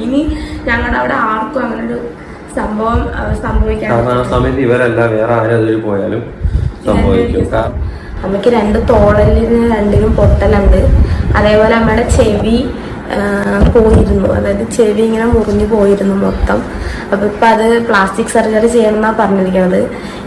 ഇനി ഞങ്ങളുടെ അവിടെ ആർക്കും അങ്ങനെ ഒരു സംഭവം സംഭവിക്കാൻ സമയത്ത് ഇവരല്ല വേറെ ആരും പോയാലും സംഭവിക്കും. അമ്മയ്ക്ക് 2 തോളലിന് 2നും പൊട്ടലുണ്ട്. അതേപോലെ അമ്മയുടെ ചെവി പോയിരുന്നു, അതായത് ചെവി ഇങ്ങനെ മുറിഞ്ഞു പോയിരുന്നു മൊത്തം. അപ്പൊ ഇപ്പൊ അത് പ്ലാസ്റ്റിക് സർജറി ചെയ്യണമെന്നാ പറഞ്ഞിരിക്കുന്നത്.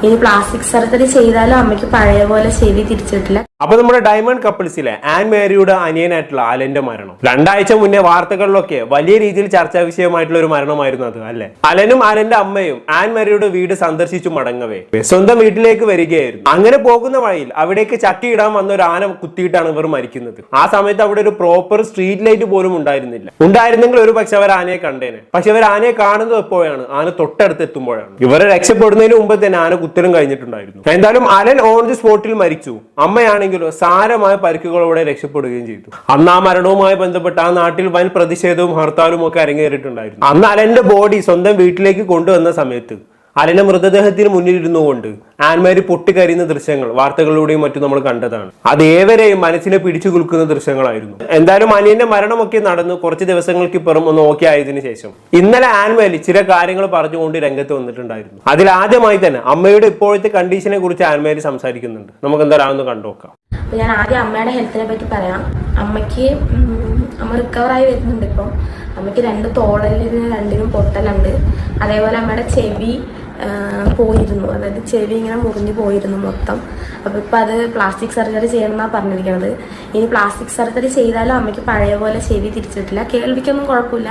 ഇനി പ്ലാസ്റ്റിക് സർജറി ചെയ്താലും അമ്മയ്ക്ക് പഴയ പോലെ ചെവി തിരിച്ചിട്ടില്ല. അപ്പൊ നമ്മുടെ ഡയമണ്ട് കപ്പിൾസിലെ ആൻ മേരിയുടെ അനിയനായിട്ടുള്ള അലന്റെ മരണം 2 ആഴ്ച മുന്നേ വാർത്തകളിലൊക്കെ വലിയ രീതിയിൽ ചർച്ചാ വിഷയമായിട്ടുള്ള ഒരു മരണമായിരുന്നു അത്, അല്ലെ? അലനും അലന്റെ അമ്മയും ആൻ മേരിയുടെ വീട് സന്ദർശിച്ചു മടങ്ങവേ സ്വന്തം വീട്ടിലേക്ക് വരികയായിരുന്നു. അങ്ങനെ പോകുന്ന വഴിയിൽ അവിടേക്ക് ചട്ടിയിടാൻ വന്ന ഒരു ആന കുത്തിയിട്ടാണ് ഇവർ മരിക്കുന്നത്. ആ സമയത്ത് അവിടെ ഒരു പ്രോപ്പർ സ്ട്രീറ്റ് ലൈറ്റ് പോലും ഉണ്ടായിരുന്നില്ല. ഉണ്ടായിരുന്നെങ്കിൽ ഒരു പക്ഷെ അവർ ആനയെ കണ്ടേനെ. പക്ഷെ അവർ ആനയെ കാണുന്നത് എപ്പോഴാണ്? ആന തൊട്ടടുത്ത് എത്തുമ്പോഴാണ്. ഇവരെ രക്ഷപ്പെടുന്നതിന് മുമ്പ് തന്നെ ആന കുത്തലും കഴിഞ്ഞിട്ടുണ്ടായിരുന്നു. എന്തായാലും അലൻ ഓൺ ദി സ്പോട്ടിൽ മരിച്ചു. അമ്മയാണെങ്കിൽ സാരമായ പരിക്കുകളോടെ രക്ഷപ്പെടുകയും ചെയ്തു. അന്ന് ആ മരണവുമായി ബന്ധപ്പെട്ട് ആ നാട്ടിൽ വൻ പ്രതിഷേധവും ഹർത്താലും ഒക്കെ അരങ്ങേറിയിട്ടുണ്ടായിരുന്നു. അന്ന് അലന്റെ ബോഡി സ്വന്തം വീട്ടിലേക്ക് കൊണ്ടുവന്ന സമയത്ത് അലന്റെ മൃതദേഹത്തിന് മുന്നിലിരുന്നു കൊണ്ട് ആൻമാരി പൊട്ടിക്കരിയുന്ന ദൃശ്യങ്ങൾ വാർത്തകളിലൂടെയും മറ്റും നമ്മൾ കണ്ടതാണ്. അത് ഏവരെയും മനസ്സിനെ പിടിച്ചു കുലുക്കുന്ന ദൃശ്യങ്ങളായിരുന്നു. എന്തായാലും അനിയന്റെ മരണമൊക്കെ നടന്നു കുറച്ച് ദിവസങ്ങൾക്ക് ഇപ്പുറം ഒന്ന് ഓക്കെ ആയതിനു ശേഷം ഇന്നലെ ആൻമാരി ചില കാര്യങ്ങൾ പറഞ്ഞുകൊണ്ട് രംഗത്ത് വന്നിട്ടുണ്ടായിരുന്നു. അതിൽ ആദ്യമായി തന്നെ അമ്മയുടെ ഇപ്പോഴത്തെ കണ്ടീഷനെ കുറിച്ച് ആൻമാരി സംസാരിക്കുന്നുണ്ട്. നമുക്ക് എന്തായാലും ഒന്ന് കണ്ടുനോക്കാം. ഞാൻ ആദ്യം അമ്മയുടെ ഹെൽത്തിനെ പറ്റി പറയാം. അമ്മ റിക്കവറായി വരുന്നുണ്ട്. ഇപ്പം അമ്മയ്ക്ക് 2 തോളലിന് 2നും പൊട്ടലുണ്ട്. അതേപോലെ അമ്മയുടെ ചെവി പോയിരുന്നു, അതായത് ചെവി ഇങ്ങനെ മുറിഞ്ഞു പോയിരുന്നു മൊത്തം. അപ്പൊ ഇപ്പൊ അത് പ്ലാസ്റ്റിക് സർജറി ചെയ്യണമെന്നാ പറഞ്ഞിരിക്കുന്നത്. ഇനി പ്ലാസ്റ്റിക് സർജറി ചെയ്താലും അമ്മയ്ക്ക് പഴയ പോലെ ചെവി തിരിച്ചിട്ടില്ല. കേൾവിക്കൊന്നും കുഴപ്പമില്ല,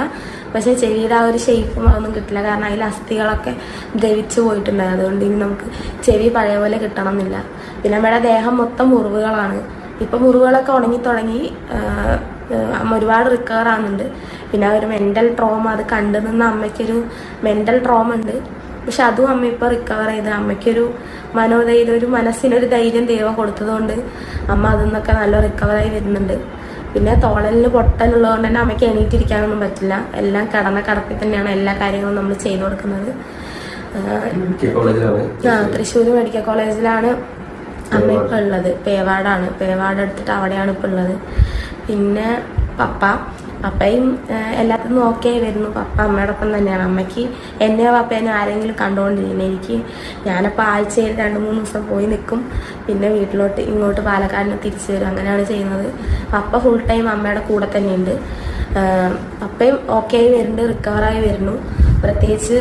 പക്ഷെ ചെവിയുടെ ആ ഒരു ഷേപ്പും അതൊന്നും കിട്ടില്ല. കാരണം അതിൽ അസ്ഥികളൊക്കെ ദ്രവിച്ചു പോയിട്ടുണ്ടായി. അതുകൊണ്ട് ഇനി നമുക്ക് ചെവി പഴയ പോലെ കിട്ടണം എന്നില്ല. പിന്നെ അമ്മയുടെ ദേഹം മൊത്തം മുറിവുകളാണ്. ഇപ്പൊ മുറിവുകളൊക്കെ ഉണങ്ങി തുടങ്ങി. അമ്മ ഒരുപാട് റിക്കവർ ആകുന്നുണ്ട്. പിന്നെ ഒരു മെന്റൽ ട്രോമ, അത് കണ്ടു നിന്ന് അമ്മയ്ക്കൊരു മെന്റൽ ട്രോമ ഉണ്ട്. പക്ഷെ അതും അമ്മ ഇപ്പൊ റിക്കവർ ചെയ്ത് അമ്മയ്ക്കൊരു മനോധൈര്യം, ഒരു മനസ്സിനൊരു ധൈര്യം ദൈവം കൊടുത്തതുകൊണ്ട് അമ്മ അതിൽ നിന്നൊക്കെ നല്ല റിക്കവറായി വരുന്നുണ്ട്. പിന്നെ തോളലിന് പൊട്ടലുള്ളതുകൊണ്ട് തന്നെ അമ്മയ്ക്ക് എണീറ്റിരിക്കാനൊന്നും പറ്റില്ല. എല്ലാം കിടപ്പിൽ തന്നെയാണ് എല്ലാ കാര്യങ്ങളും നമ്മൾ ചെയ്തു കൊടുക്കുന്നത്. തൃശ്ശൂർ മെഡിക്കൽ കോളേജിലാണ് അമ്മ ഇപ്പൊ ഉള്ളത്. പേവാട് എടുത്തിട്ട് അവിടെയാണ് ഇപ്പൊ ഉള്ളത്. പിന്നെ പപ്പയും എല്ലാത്തിനും ഓക്കെ വരുന്നു. പപ്പ അമ്മയോടൊപ്പം തന്നെയാണ്. അമ്മയ്ക്ക് എന്നെയോ പപ്പേനോ ആരെങ്കിലും കണ്ടുകൊണ്ടിരിക്കുന്നത്. ഞാനപ്പോൾ ആഴ്ചയിൽ 2-3 ദിവസം പോയി നിൽക്കും. പിന്നെ ഇങ്ങോട്ട് പാലക്കാടിന് തിരിച്ചു വരും. അങ്ങനെയാണ് ചെയ്യുന്നത്. പപ്പ ഫുൾ ടൈം അമ്മയുടെ കൂടെ തന്നെയുണ്ട്. പപ്പയും ഓക്കെ ആയി വരുന്നുണ്ട്, റിക്കവറായി വരുന്നു. പ്രത്യേകിച്ച്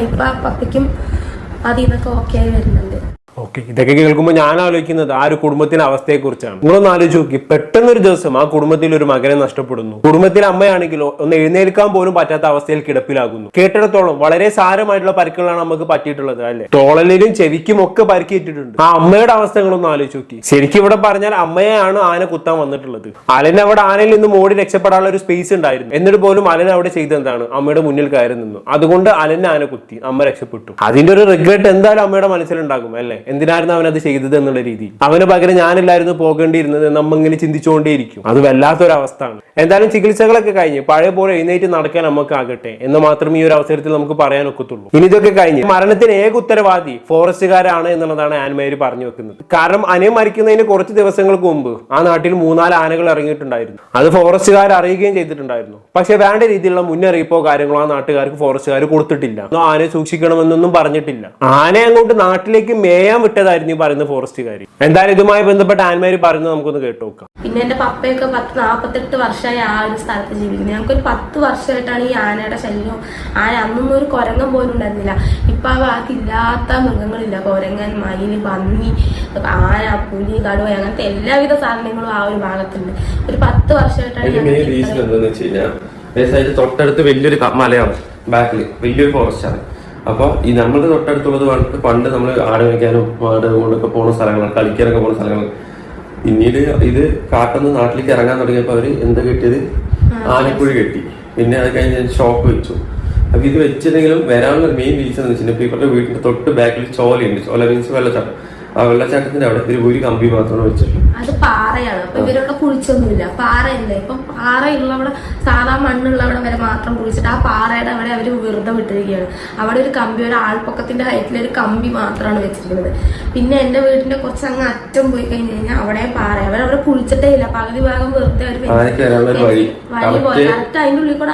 ഇപ്പം പപ്പയ്ക്കും അതിൽ നിന്നൊക്കെ ഓക്കെ ആയി വരുന്നുണ്ട്. ഓക്കെ, ഇതൊക്കെ കേൾക്കുമ്പോൾ ഞാൻ ആലോചിക്കുന്നത് ആ ഒരു കുടുംബത്തിന്റെ അവസ്ഥയെ കുറിച്ചാണ്. നിങ്ങളൊന്ന് ആലോചിച്ച് നോക്കി, പെട്ടെന്നൊരു ദിവസം ആ കുടുംബത്തിൽ ഒരു മകനെ നഷ്ടപ്പെടുന്നു. കുടുംബത്തിലെ അമ്മയാണെങ്കിലോ ഒന്ന് എഴുന്നേൽക്കാൻ പോലും പറ്റാത്ത അവസ്ഥയിൽ കിടപ്പിലാകുന്നു. കേട്ടിടത്തോളം വളരെ സാരമായിട്ടുള്ള പരിക്കുകളാണ് നമുക്ക് പറ്റിയിട്ടുള്ളത്, അല്ലെ? തോളലിലും ചെവിക്കും ഒക്കെ പരിക്കേറ്റിട്ടുണ്ട്. ആ അമ്മയുടെ അവസ്ഥകളൊന്ന് ആലോചിച്ച് നോക്കി. ശരിക്കും ഇവിടെ പറഞ്ഞാൽ അമ്മയെയാണ് ആന കുത്താൻ വന്നിട്ടുള്ളത്. അലന് അവിടെ ആനയിൽ നിന്ന് ഓടി രക്ഷപ്പെടാനുള്ള ഒരു സ്പേസ് ഉണ്ടായിരുന്നു. എന്നിട്ട് പോലും അലൻ അവിടെ ചെയ്തെന്താണ്? അമ്മയുടെ മുന്നിൽ കയറി നിന്നു. അതുകൊണ്ട് അലനെ ആന കുത്തി, അമ്മ രക്ഷപ്പെട്ടു. അതിന്റെ ഒരു റിഗ്രറ്റ് എന്തായാലും അമ്മയുടെ മനസ്സിലുണ്ടാകും, അല്ലെ? എന്തിനായിരുന്നു അവൻ അത് ചെയ്തത് എന്നുള്ള രീതി. അവന് പകരം ഞാനില്ലായിരുന്നു പോകേണ്ടിയിരുന്നത് നമ്മ ഇങ്ങനെ ചിന്തിച്ചുകൊണ്ടേയിരിക്കും. അത് വല്ലാത്തൊരവസ്ഥയാണ്. എന്തായാലും ചികിത്സകളൊക്കെ കഴിഞ്ഞ് പഴയ പോലെ എഴുന്നേറ്റ് നടക്കാൻ നമുക്കാകട്ടെ എന്ന് മാത്രമേ ഈ ഒരു അവസരത്തിൽ നമുക്ക് പറയാൻ ഒക്കത്തുള്ളൂ. ഇനി ഇതൊക്കെ കഴിഞ്ഞ് മരണത്തിന് ഏക ഉത്തരവാദി ഫോറസ്റ്റുകാരാണ് എന്നുള്ളതാണ് ആൻമേരി പറഞ്ഞു വെക്കുന്നത്. കാരണം അനിയൻ മരിക്കുന്നതിന് കുറച്ച് ദിവസങ്ങൾക്ക് മുമ്പ് ആ നാട്ടിൽ 3-4 ആനകൾ ഇറങ്ങിയിട്ടുണ്ടായിരുന്നു. അത് ഫോറസ്റ്റുകാർ അറിയുകയും ചെയ്തിട്ടുണ്ടായിരുന്നു. പക്ഷെ വേണ്ട രീതിയിലുള്ള മുന്നറിയിപ്പോ കാര്യങ്ങളോ ആ നാട്ടുകാർക്ക് ഫോറസ്റ്റുകാർ കൊടുത്തിട്ടില്ല. ആനയെ സൂക്ഷിക്കണമെന്നൊന്നും പറഞ്ഞിട്ടില്ല. ആനയെ അങ്ങോട്ട് നാട്ടിലേക്ക് മേയാൻ വിട്ടതായിരുന്നു ഈ പറയുന്ന ഫോറസ്റ്റുകാർ. എന്തായാലും ഇതുമായി ബന്ധപ്പെട്ട ആൻമാരി പറയുന്നത് നമുക്കൊന്ന് കേട്ടു നോക്കാം. പിന്നെ എന്റെ പപ്പയൊക്കെ 48 വർഷമായി ആ ഒരു സ്ഥലത്ത് ജീവിക്കുന്നത്. ഞങ്ങൾക്കൊരു 10 വർഷമായിട്ടാണ് ഈ ആനയുടെ ശല്യം. അന്നൊന്നും ഒരു കുരങ്ങൻ പോലും ഉണ്ടായിരുന്നില്ല. ഇപ്പൊ ആ ഭാഗത്തില്ലാത്ത മൃഗങ്ങളില്ല. കുരങ്ങൻ, മയില്, പന്നി, ആന, പുലി, കടുവ, അങ്ങനത്തെ എല്ലാവിധ സാധനങ്ങളും ആ ഒരു ഭാഗത്തുണ്ട്. ഒരു 10 വർഷമായിട്ടാണ്. തൊട്ടടുത്ത് വലിയൊരു മലയാണ്, ബാക്കിൽ വലിയൊരു ഫോറസ്റ്റ് ആണ്. അപ്പൊ ഈ നമ്മുടെ തൊട്ടടുത്തുള്ളത് പണ്ട് നമ്മൾ ആട് വയ്ക്കാനും ആട് കൊണ്ടൊക്കെ പോകുന്ന സ്ഥലങ്ങളാണ്, കളിക്കാനൊക്കെ പോകുന്ന സ്ഥലങ്ങൾ. പിന്നീട് ഇത് കാട്ടുന്ന നാട്ടിലേക്ക് ഇറങ്ങാൻ തുടങ്ങിയപ്പോ അവര് എന്താ കെട്ടിയത്? ആനക്കുഴി കെട്ടി. പിന്നെ അത് കഴിഞ്ഞ് ഷോപ്പ് വെച്ചു. അപ്പൊ ഇത് വെച്ചിട്ടെങ്കിലും വരാനുള്ള മെയിൻ റീസൺ എന്ന് വെച്ചിട്ടുണ്ടെങ്കിൽ ഇവരുടെ വീടിന്റെ തൊട്ട് ബാക്കിൽ ചോലയുണ്ട്. ചോല മീൻസ് വെള്ളച്ചാട്ടം. ആ വെള്ളച്ചാട്ടത്തിന്റെ അവിടെ ഒരു കമ്പി മാത്രമാണ് വെച്ചിട്ടുള്ളത്. അത് പാറയാണ്. അപ്പൊ ഇവരവിടെ കുഴിച്ചൊന്നുമില്ല, പാറയല്ലേ. ഇപ്പൊ പാറയുള്ള അവിടെ സാധാ മണ്ണുള്ള അവിടെ വരെ മാത്രം കുഴിച്ചിട്ട് ആ പാറയുടെ അവിടെ അവർ വെറുതെ വിട്ടിരിക്കുകയാണ്. അവിടെ ഒരു കമ്പി, ഒരു ആൾപ്പൊക്കത്തിന്റെ ഹൈറ്റിൽ ഒരു കമ്പി മാത്രമാണ് വെച്ചിരിക്കുന്നത്. പിന്നെ എന്റെ വീടിന്റെ കുറച്ച് അങ്ങ് അറ്റം പോയി കഴിഞ്ഞ് കഴിഞ്ഞാൽ അവിടെ പാറ, അവരവിടെ കുഴിച്ചിട്ടേ ഇല്ല. പകുതി ഭാഗം വെറുതെ വഴി പോലെ കറക്റ്റ് അതിന്റെ ഉള്ളിൽ കൂടെ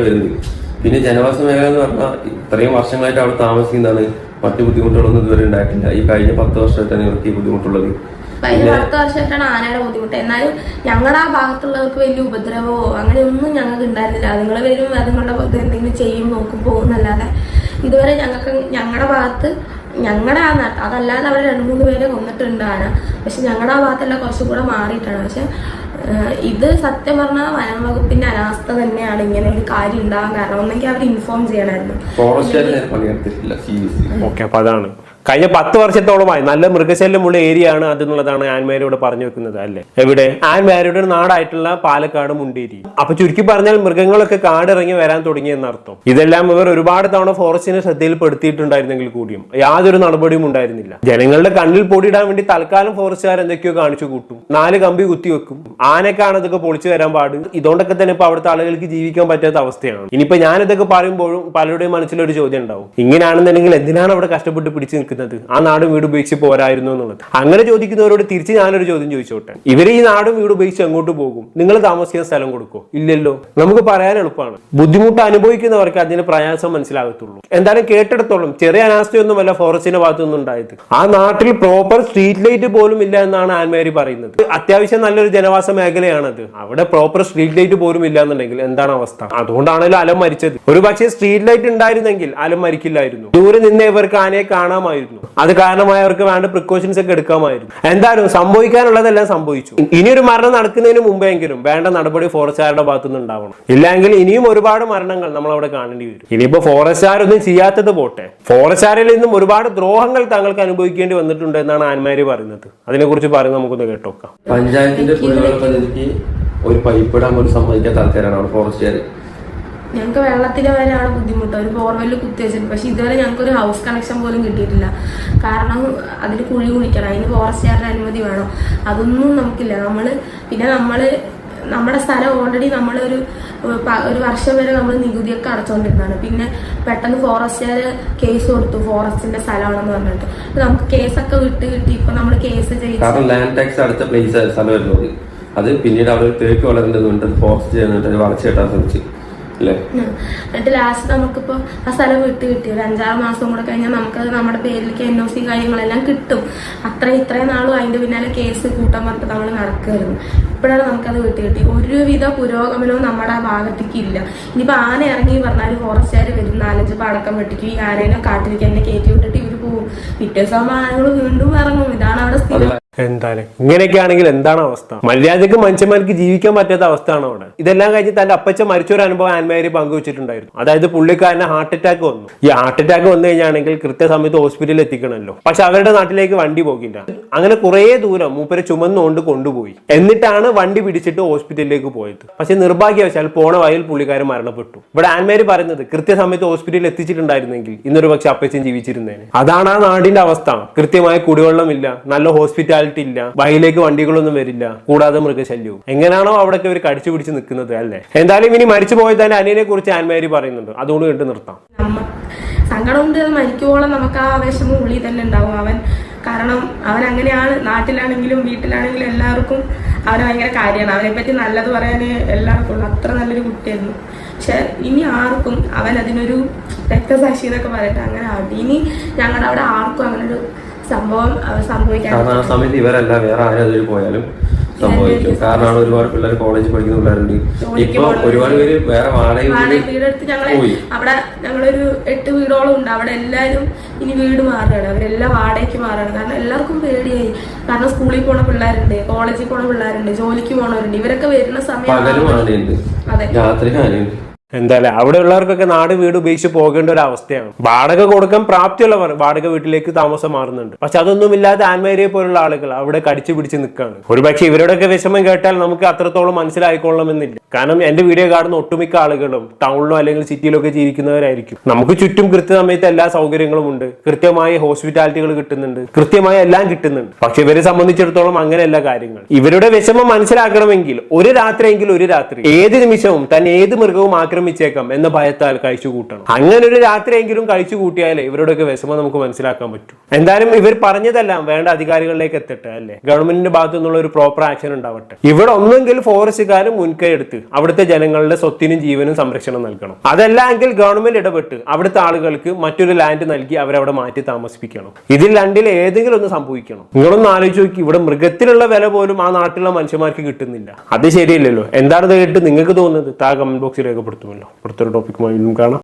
വരുന്നത്. പിന്നെ ജനവാസ മേഖല എന്ന് പറഞ്ഞാൽ ഇത്രയും വർഷങ്ങളായിട്ട് അവിടെ താമസിക്കുന്നതാണ്. മറ്റു ബുദ്ധിമുട്ടുകളൊന്നും ഇതുവരെ ഉണ്ടായിട്ടില്ല. ഈ കഴിഞ്ഞ 10 വർഷമായിട്ടാണ് ഇവർക്ക് ഈ ബുദ്ധിമുട്ടുള്ളത്. കഴിഞ്ഞ 10 വർഷമായിട്ടാണ് ആനയുടെ ബുദ്ധിമുട്ട്. എന്നാലും ഞങ്ങളുടെ ആ ഭാഗത്തുള്ളവർക്ക് വലിയ ഉപദ്രവമോ അങ്ങനെയൊന്നും ഞങ്ങൾക്ക് ഉണ്ടായിരുന്നില്ല. അതുങ്ങൾ വരും, അതുങ്ങളുടെ എന്തെങ്കിലും ചെയ്യും, നോക്കും, പോകുന്നല്ലാതെ ഇതുവരെ ഞങ്ങൾക്ക് ഞങ്ങളുടെ ഭാഗത്ത് ഞങ്ങളുടെ ആ നാട്ട് അതല്ലാതെ അവിടെ 2-3 പേരെ കൊന്നിട്ടുണ്ട് ആന. പക്ഷെ ഞങ്ങളുടെ ആ ഭാഗത്തെല്ലാം കുറച്ചും കൂടെ മാറിയിട്ടാണ്. പക്ഷെ ഇത് സത്യം പറഞ്ഞാൽ വനം വകുപ്പിന്റെ അനാസ്ഥ തന്നെയാണ് ഇങ്ങനെ ഒരു കാര്യം ഉണ്ടാകാൻ കാരണം. ഒന്നെങ്കിൽ അവർ ഇൻഫോം ചെയ്യണമായിരുന്നു. ഓക്കെ, അപ്പൊ അതാണ് കഴിഞ്ഞ 10 വർഷത്തോളമായി നല്ല മൃഗശല്യമുള്ള ഏരിയ ആണ് അതെന്നുള്ളതാണ് ആൻമാരിയോട് പറഞ്ഞു വെക്കുന്നത് അല്ലേ? എവിടെ? ആൻമാരിയുടെ നാടായിട്ടുള്ള പാലക്കാട് മുണ്ടേരി. അപ്പൊ ചുരുക്കി പറഞ്ഞാൽ മൃഗങ്ങളൊക്കെ കാടിറങ്ങി വരാൻ തുടങ്ങിയെന്നർത്ഥം. ഇതെല്ലാം ഇവർ ഒരുപാട് തവണ ഫോറസ്റ്റിനെ ശ്രദ്ധയിൽപ്പെടുത്തിയിട്ടുണ്ടായിരുന്നെങ്കിൽ കൂടിയും യാതൊരു നടപടിയും ഉണ്ടായിരുന്നില്ല. ജനങ്ങളുടെ കണ്ണിൽ പൊടിയിടാൻ വേണ്ടി തൽക്കാലം ഫോറസ്റ്റുകാർ എന്തൊക്കെയോ കാണിച്ചു കൂട്ടും, 4 കമ്പി കുത്തിവെക്കും. ആനക്കാണ് ഇതൊക്കെ പൊളിച്ചു വരാൻ പാട്. ഇതുകൊണ്ടൊക്കെ തന്നെ ഇപ്പൊ അവിടുത്തെ ആളുകൾക്ക് ജീവിക്കാൻ പറ്റാത്ത അവസ്ഥയാണ്. ഇനിയിപ്പോ ഞാനിതൊക്കെ പറയുമ്പോഴും പലരുടെയും മനസ്സിലൊരു ചോദ്യം ഉണ്ടാവും, ഇങ്ങനെയാണെന്നുണ്ടെങ്കിൽ എന്തിനാണ് അവിടെ കഷ്ടപ്പെട്ട് പിടിച്ചു നിൽക്കുന്നത്? ആ നാടും വീട് ഉപയോഗിച്ച് പോരായിരുന്നു എന്നുള്ളത്. അങ്ങനെ ചോദിക്കുന്നവരോട് തിരിച്ച് ഞാനൊരു ചോദ്യം ചോദിച്ചോട്ടെ, ഇവര് ഈ നാടും വീട് ഉപയോഗിച്ച് എങ്ങോട്ട് പോകും? നിങ്ങൾ താമസിക്കാൻ സ്ഥലം കൊടുക്കോ? ഇല്ലല്ലോ. നമുക്ക് പറയാൻ എളുപ്പമാണ്. ബുദ്ധിമുട്ട് അനുഭവിക്കുന്നവർക്ക് അതിന്റെ പ്രയാസം മനസ്സിലാകത്തുള്ളൂ. എന്തായാലും കേട്ടെടുത്തോളം ചെറിയ അനാസ്ഥയൊന്നുമല്ല ഫോറസ്റ്റിന്റെ ഭാഗത്തുനിന്ന് ഉണ്ടായത്. ആ നാട്ടിൽ പ്രോപ്പർ സ്ട്രീറ്റ് ലൈറ്റ് പോലും ഇല്ല എന്നാണ് ആൻമാരി പറയുന്നത്. അത്യാവശ്യം നല്ലൊരു ജനവാസ മേഖലയാണത്. അവിടെ പ്രോപ്പർ സ്ട്രീറ്റ് ലൈറ്റ് പോലും ഇല്ല എന്നുണ്ടെങ്കിൽ എന്താണ് അവസ്ഥ? അതുകൊണ്ടാണല്ലോ അലം മരിച്ചത്. ഒരു പക്ഷേ സ്ട്രീറ്റ് ലൈറ്റ് ഉണ്ടായിരുന്നെങ്കിൽ അലം മരിക്കില്ലായിരുന്നു. ദൂരെ നിന്ന് ഇവർക്ക് ആനയെ കാണാമായിരുന്നു. അത് കാരണമായി അവർക്ക് വേണ്ട പ്രിക്കോഷൻസ് ഒക്കെ എടുക്കാമായിരുന്നു. എന്തായാലും സംഭവിക്കാനുള്ളതെല്ലാം സംഭവിച്ചു. ഇനിയൊരു മരണം നടക്കുന്നതിന് മുമ്പെങ്കിലും വേണ്ട നടപടി ഫോറസ്റ്റുകാരുടെ ഭാഗത്തുനിന്ന് ഉണ്ടാവണം. ഇല്ലെങ്കിൽ ഇനിയും ഒരുപാട് മരണങ്ങൾ നമ്മൾ അവിടെ കാണേണ്ടി വരും. ഇനിയിപ്പോ ഫോറസ്റ്റുകാരൊന്നും ചെയ്യാത്തത് പോട്ടെ, ഫോറസ്റ്റുകാരിൽ നിന്നും ഒരുപാട് ദ്രോഹങ്ങൾ തങ്ങൾക്ക് അനുഭവിക്കേണ്ടി വന്നിട്ടുണ്ട് എന്നാണ് ആൻമാരി പറയുന്നത്. അതിനെക്കുറിച്ച് പറയുന്നത് നമുക്കൊന്ന് കേട്ടോക്കാം. പഞ്ചായത്തിന്റെ കുടിവെള്ള പദ്ധതിക്ക് ഒരു പൈപ്പ് ഇടാൻ പോലും സമ്മതിക്കാത്ത ആൾക്കാരാണ് ഫോറസ്റ്റുകാർ. ഞങ്ങൾക്ക് വെള്ളത്തിന് വരെയാണ് ബുദ്ധിമുട്ട്. ഒരു ബോർവെല്ല് കുത്തി വെച്ചിട്ടുണ്ട്. പക്ഷെ ഇതുവരെ ഞങ്ങൾക്ക് ഒരു ഹൗസ് കണക്ഷൻ പോലും കിട്ടിയിട്ടില്ല. കാരണം അതിന് കുഴി കുഴിക്കണം, അതിന് ഫോറസ്റ്റുകാരുടെ അനുമതി വേണം. അതൊന്നും നമുക്കില്ല. നമ്മുടെ സ്ഥലം ഓൾറെഡി നമ്മളൊരു വർഷം വരെ നമ്മൾ നികുതിയൊക്കെ അടച്ചുകൊണ്ടിരുന്നതാണ്. പിന്നെ പെട്ടെന്ന് ഫോറസ്റ്റുകാർ കേസ് കൊടുത്തു, ഫോറസ്റ്റിന്റെ സ്ഥലമാണെന്ന് പറഞ്ഞിട്ട്. നമുക്ക് കേസൊക്കെ വിട്ട് കിട്ടി. ഇപ്പൊ നമ്മൾ കേസ് ചെയ്തു. ലാൻഡ് ടാക്സ് അടുത്ത പ്ലേസ് സ്ഥലമായിരുന്നു അത്. പിന്നീട് അവർ തേക്ക് വളരേണ്ടതുണ്ട്, ഫോറസ്റ്റ് ചെയ്യുന്നുണ്ട്, വളച്ചു കെട്ടാൻ ശ്രമിച്ചു. എന്നിട്ട് ലാസ്റ്റ് നമുക്കിപ്പോ ആ സ്ഥലം വിട്ട് കിട്ടി. ഒരു 5-6 മാസം കൂടെ കഴിഞ്ഞാൽ നമുക്കത് നമ്മുടെ പേരിലേക്ക് NOC കാര്യങ്ങളെല്ലാം കിട്ടും. ഇത്രയും നാളും അതിന്റെ പിന്നാലെ കേസ് കൂട്ടാൻ പറഞ്ഞിട്ട് നമ്മൾ നടക്കുമായിരുന്നു. ഇപ്പോഴാണ് നമുക്കത് വിട്ട് കിട്ടി. ഒരുവിധ പുരോഗമനവും നമ്മുടെ ആ ഭാഗത്തേക്ക് ഇല്ല. ഇനിയിപ്പോ ആന ഇറങ്ങി പറഞ്ഞാൽ ഫോറസ്റ്റുകാർ വരും, 4-5 പടക്കം വെട്ടിക്കും. ഈ ആനേനെ കാട്ടിലേക്ക് എന്നെ കയറ്റി വിട്ടിട്ട് ഇവര് പോകും. പിറ്റേ ദിവസം ആനകൾ വീണ്ടും ഇറങ്ങും. ഇതാണ് അവിടെ സ്ഥിരം. എന്തായാലും ഇങ്ങനെയൊക്കെ ആണെങ്കിൽ എന്താണ് അവസ്ഥ? മര്യാദക്ക് മനുഷ്യന്മാർക്ക് ജീവിക്കാൻ പറ്റാത്ത അവസ്ഥയാണ് അവിടെ. ഇതെല്ലാം കഴിഞ്ഞ് തന്റെ അപ്പച്ച മരിച്ചൊരു അനുഭവം ആൻമാരി പങ്കുവച്ചിട്ടുണ്ടായിരുന്നു. അതായത് പുള്ളിക്കാരന് ഹാർട്ട് അറ്റാക്ക് വന്നു. ഈ ഹാർട്ട് അറ്റാക്ക് വന്നു കഴിഞ്ഞാണെങ്കിൽ കൃത്യസമയത്ത് ഹോസ്പിറ്റലിൽ എത്തിക്കണമല്ലോ. പക്ഷെ അവരുടെ നാട്ടിലേക്ക് വണ്ടി പോകില്ല. അങ്ങനെ കുറെ ദൂരം മൂപ്പരെ ചുമന്നുകൊണ്ട് കൊണ്ടുപോയി. എന്നിട്ടാണ് വണ്ടി പിടിച്ചിട്ട് ഹോസ്പിറ്റലിലേക്ക് പോയത്. പക്ഷെ നിർഭാഗ്യവശാൽ പോണ വഴിയിൽ പുള്ളിക്കാരൻ മരണപ്പെട്ടു. ഇവിടെ ആൻമാരി പറയുന്നത് കൃത്യസമയത്ത് ഹോസ്പിറ്റലിൽ എത്തിച്ചിട്ടുണ്ടായിരുന്നെങ്കിൽ ഇന്നൊരു പക്ഷെ അപ്പച്ചൻ ജീവിച്ചിരുന്നേനെ. അതാണ് ആ നാടിന്റെ അവസ്ഥ. കൃത്യമായ കുടിവെള്ളമില്ല, നല്ല ഹോസ്പിറ്റാലിറ്റി ഇല്ല, വഴിയിലേക്ക് വണ്ടികളൊന്നും വരില്ല, കൂടാതെ മൃഗശല്യവും. എങ്ങനെയാണോ അവിടേക്ക് അവർ കടിച്ചു പിടിച്ച് നിൽക്കുന്നത് അല്ലേ? എന്തായാലും ഇനി മരിച്ചു പോയതിന്റെ അനിയനെ കുറിച്ച് ആൻമാരി പറയുന്നുണ്ട്. അതുകൊണ്ട് കണ്ടു നിർത്താം. സങ്കടമുണ്ട്. മരിക്കുവോളം നമുക്ക് ആ വിഷമം ഉള്ളിൽ തന്നെ ഉണ്ടാവും. കാരണം അവൻ അങ്ങനെയാണ്. നാട്ടിലാണെങ്കിലും വീട്ടിലാണെങ്കിലും എല്ലാവർക്കും അവനെ ഭയങ്കര കാര്യമാണ്. അവനെ പറ്റി നല്ലത് പറയാൻ എല്ലാവർക്കും ഉള്ളു. അത്ര നല്ലൊരു കുട്ടിയായിരുന്നു. പക്ഷെ ഇനി ആർക്കും അവൻ അതിനൊരു രക്തസാക്ഷി എന്നൊക്കെ പറയട്ടെ അങ്ങനെ ആവട്ടെ. ഇനി ഞങ്ങളുടെ അവിടെ ആർക്കും അങ്ങനെ ഒരു സംഭവം സംഭവിക്കാൻ. കാരണം ആ സമയത്ത് ഇവരല്ല വേറെ ആരും അതിൽ പോയാലും സംഭവിക്കും. കാരണം ഒരുപാട് പിള്ളേർ കോളേജിൽ പഠിക്കുന്ന പിള്ളേരുണ്ട്. ഇപ്പൊ ഒരുപാട് പേര് വേറെ വീടെടുത്ത് അവിടെ ഞങ്ങളൊരു 8 വീടോളം ഉണ്ട്. അവിടെ എല്ലാവരും ഇനി വീട് മാറുകയാണ്. അവരെല്ലാം വാടകയ്ക്ക് മാറുകയാണ്. കാരണം എല്ലാവർക്കും പേടിയായി. കാരണം സ്കൂളിൽ പോണ പിള്ളേരുണ്ട്, കോളേജിൽ പോണ പിള്ളേരുണ്ട്, ജോലിക്ക് പോണവരുണ്ട്. ഇവരൊക്കെ വരുന്ന സമയം രാത്രി എന്തായാലും അവിടെ ഉള്ളവർക്കൊക്കെ നാട് വീട് ഉപേക്ഷിച്ച് പോകേണ്ട ഒരു അവസ്ഥയാണ്. വാടക കൊടുക്കാൻ പ്രാപ്തിയുള്ളവർ വാടക വീട്ടിലേക്ക് താമസം മാറുന്നുണ്ട്. പക്ഷെ അതൊന്നുമില്ലാതെ ആൻമേരിയെ പോലുള്ള ആളുകൾ അവിടെ കടിച്ചു പിടിച്ച് നിൽക്കുകയാണ്. ഒരുപക്ഷെ ഇവരുടെയൊക്കെ വിഷമം കേട്ടാൽ നമുക്ക് അത്രത്തോളം മനസ്സിലായിക്കൊള്ളണമെന്നില്ല. കാരണം എന്റെ വീഡിയോ കാണുന്ന ഒട്ടുമിക്ക ആളുകളും ടൗണിലോ അല്ലെങ്കിൽ സിറ്റിയിലോ ഒക്കെ ജീവിക്കുന്നവരായിരിക്കും. നമുക്ക് ചുറ്റും കൃത്യസമയത്ത് എല്ലാ സൗകര്യങ്ങളും ഉണ്ട്, കൃത്യമായ ഹോസ്പിറ്റാലിറ്റികൾ കിട്ടുന്നുണ്ട്, കൃത്യമായ എല്ലാം കിട്ടുന്നുണ്ട്. പക്ഷെ ഇവരെ സംബന്ധിച്ചിടത്തോളം അങ്ങനെയല്ല കാര്യങ്ങൾ. ഇവരുടെ വിഷമം മനസ്സിലാക്കണമെങ്കിൽ ഒരു രാത്രിയെങ്കിൽ ഒരു രാത്രി ഏത് നിമിഷവും തന്നെ ഏത് മൃഗവും ആക്രമിച്ചേക്കാം എന്ന ഭയത്താൽ കഴിച്ചു കൂട്ടണം. അങ്ങനെ ഒരു രാത്രിയെങ്കിലും കഴിച്ചു കൂട്ടിയാലേ ഇവരുടെയൊക്കെ വിഷമം നമുക്ക് മനസ്സിലാക്കാൻ പറ്റൂ. എന്തായാലും ഇവർ പറഞ്ഞതെല്ലാം വേണ്ട അധികാരികളിലേക്ക് എത്തട്ടെ അല്ലെ, ഗവൺമെന്റിന്റെ ഭാഗത്തു നിന്നുള്ള ഒരു പ്രോപ്പർ ആക്ഷൻ ഉണ്ടാവട്ടെ. ഇവിടെ ഒന്നെങ്കിൽ ഫോറസ്റ്റുകാരും മുൻകൈ എടുത്ത് അവിടുത്തെ ജനങ്ങളുടെ സ്വത്തിനും ജീവനും സംരക്ഷണം നൽകണം. അതല്ല എങ്കിൽ ഗവൺമെന്റ് ഇടപെട്ട് അവിടുത്തെ ആളുകൾക്ക് മറ്റൊരു ലാൻഡ് നൽകി അവരവിടെ മാറ്റി താമസിപ്പിക്കണം. ഇതിൽ രണ്ടിൽ ഏതെങ്കിലും ഒന്ന് സംഭവിക്കണം. നിങ്ങളൊന്ന് ആലോചിച്ച് നോക്കി, ഇവിടെ മൃഗത്തിലുള്ള വില പോലും ആ നാട്ടിലുള്ള മനുഷ്യന്മാർക്ക് കിട്ടുന്നില്ല. അത് ശരിയല്ലല്ലോ. എന്താണ് കേട്ട് നിങ്ങൾക്ക് തോന്നുന്നത്? താഴെ കമന്റ് ബോക്സിൽ രേഖപ്പെടുത്തുമല്ലോ. അടുത്തൊരു ടോപ്പിക്കുമായി കാണാം.